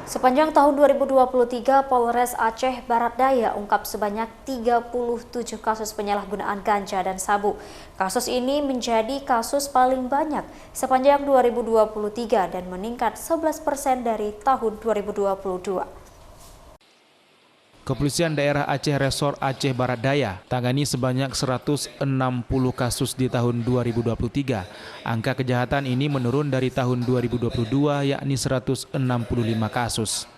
Sepanjang tahun 2023, Polres Aceh Barat Daya ungkap sebanyak 37 kasus penyalahgunaan ganja dan sabu. Kasus ini menjadi kasus paling banyak sepanjang 2023 dan meningkat 11% dari tahun 2022. Kepolisian Daerah Aceh Resor Aceh Barat Daya tangani sebanyak 160 kasus di tahun 2023. Angka kejahatan ini menurun dari tahun 2022 yakni 165 kasus.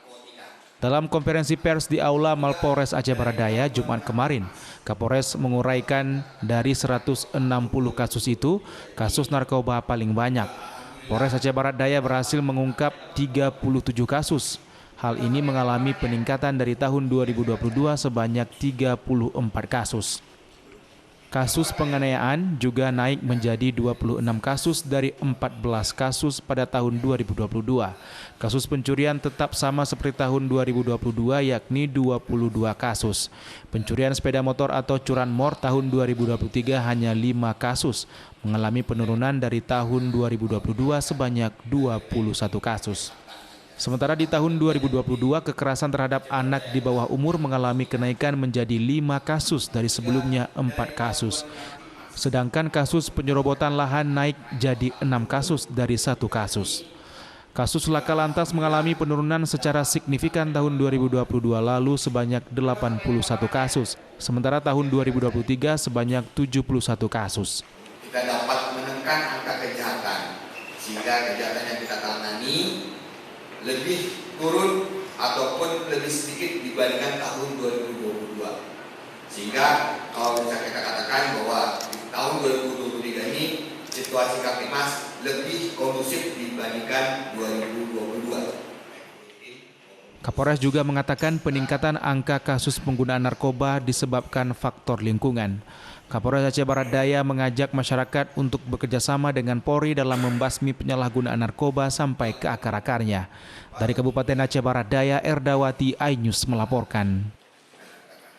Dalam konferensi pers di Aula Mapolres Aceh Barat Daya Jumat kemarin, Kapolres menguraikan dari 160 kasus itu, kasus narkoba paling banyak. Polres Aceh Barat Daya berhasil mengungkap 37 kasus. Hal ini mengalami peningkatan dari tahun 2022 sebanyak 34 kasus. Kasus penganiayaan juga naik menjadi 26 kasus dari 14 kasus pada tahun 2022. Kasus pencurian tetap sama seperti tahun 2022 yakni 22 kasus. Pencurian sepeda motor atau curanmor tahun 2023 hanya 5 kasus, mengalami penurunan dari tahun 2022 sebanyak 21 kasus. Sementara di tahun 2022, kekerasan terhadap anak di bawah umur mengalami kenaikan menjadi 5 kasus dari sebelumnya 4 kasus. Sedangkan kasus penyerobotan lahan naik jadi 6 kasus dari 1 kasus. Kasus laka lantas mengalami penurunan secara signifikan tahun 2022 lalu sebanyak 81 kasus. Sementara tahun 2023 sebanyak 71 kasus. Kita dapat menekan angka kejahatan, sehingga kejahatan yang kita tangani lebih turun ataupun lebih sedikit dibandingkan tahun 2022. Sehingga kalau bisa kita katakan bahwa di tahun 2023 ini situasi Kaptimas lebih kondusif dibandingkan 2022. Kapolres juga mengatakan peningkatan angka kasus penggunaan narkoba disebabkan faktor lingkungan. Kapolres Aceh Barat Daya mengajak masyarakat untuk bekerjasama dengan Polri dalam membasmi penyalahgunaan narkoba sampai ke akar-akarnya. Dari Kabupaten Aceh Barat Daya, Erdawati, iNews melaporkan.